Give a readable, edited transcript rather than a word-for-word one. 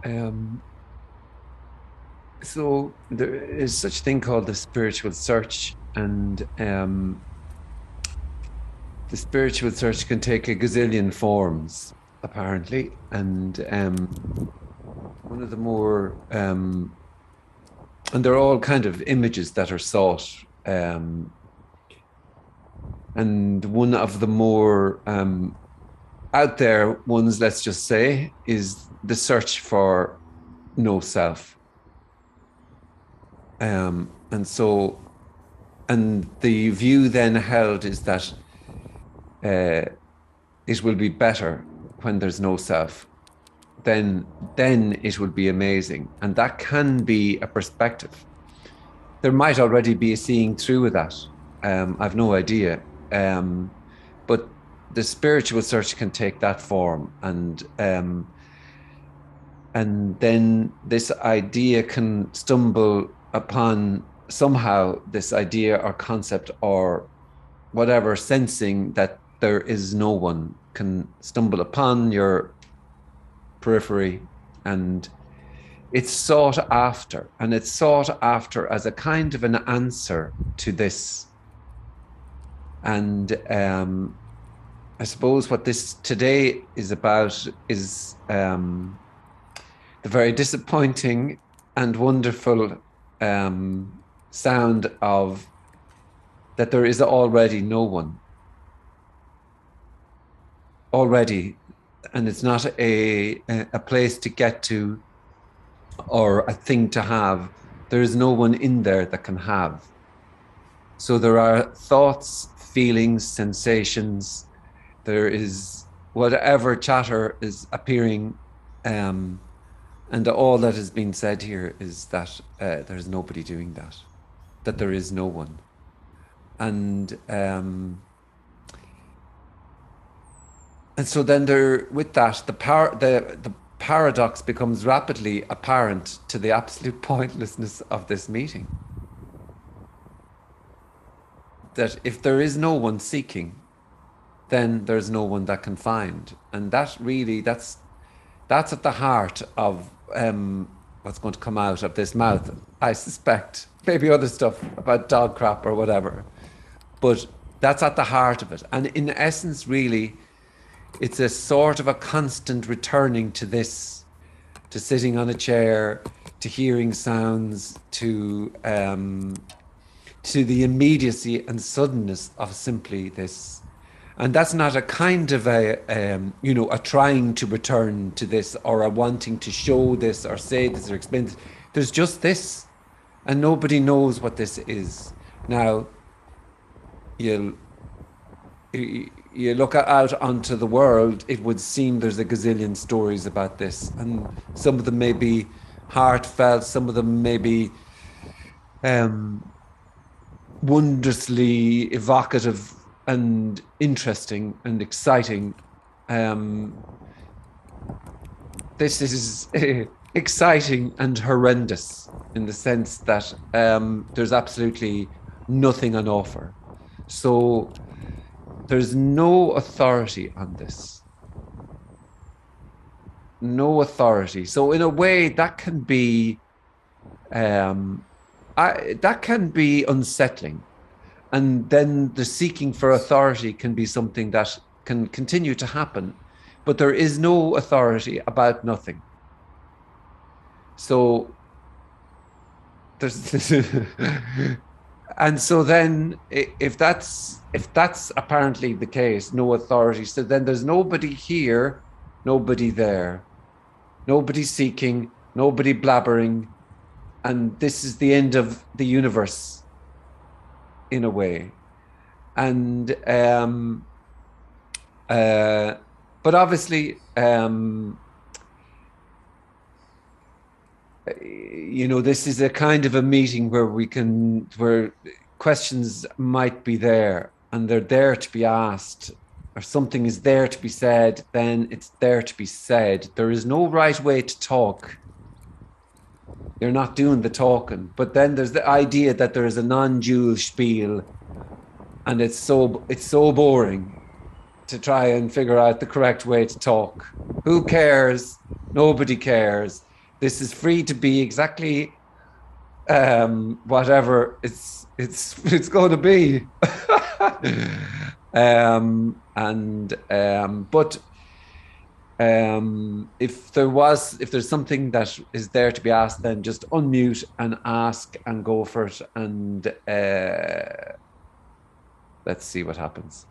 Um, so there is such a thing called the spiritual search, and the spiritual search can take a gazillion forms, apparently. And one of the more and they're all kind of images that are sought. And one of the more out there ones, let's just say, is the search for no self. And so, and the view then held is that it will be better when there's no self. Then it will be amazing, and that can be a perspective. There might already be a seeing through of that. I've no idea, but the spiritual search can take that form, and then this idea can stumble upon somehow this idea or concept or whatever, sensing that there is no one, can stumble upon your periphery, and it's sought after, and it's sought after as a kind of an answer to this. And I suppose what this today is about is the very disappointing and wonderful sound of that there is already no one. Already, and it's not a place to get to or a thing to have. There is no one in there that can have. So there are thoughts, feelings, sensations. There is whatever chatter is appearing, and all that has been said here is that there's nobody doing that, that there is no one. And so then there, with that, the paradox becomes rapidly apparent to the absolute pointlessness of this meeting. That if there is no one seeking, then there's no one that can find. And that really, that's at the heart of what's going to come out of this mouth, I suspect. Maybe other stuff about dog crap or whatever. But that's at the heart of it. And in essence, really, it's a sort of a constant returning to this, to sitting on a chair, to hearing sounds, to the immediacy and suddenness of simply this. And that's not a kind of a trying to return to this or a wanting to show this or say this or explain this. There's just this, and nobody knows what this is. Now, you look out onto the world, it would seem there's a gazillion stories about this, and some of them may be heartfelt, some of them may be wondrously evocative and interesting and exciting. This is exciting and horrendous in the sense that there's absolutely nothing on offer. So there's no authority on this. No authority. So in a way, that can be that can be unsettling. And then the seeking for authority can be something that can continue to happen, but there is no authority about nothing. So there's and so then if that's apparently the case, no authority, so then there's nobody here, nobody there, nobody seeking, nobody blabbering, and this is the end of the universe in a way. And but obviously this is a kind of a meeting where questions might be there, and they're there to be asked, or something is there to be said, then it's there to be said. There is no right way to talk. You're not doing the talking. But then there's the idea that there is a non-dual spiel, and it's so boring to try and figure out the correct way to talk. Who cares? Nobody cares. this is free to be exactly whatever it's going to be. But if there's something that is there to be asked, then just unmute and ask and go for it, and let's see what happens.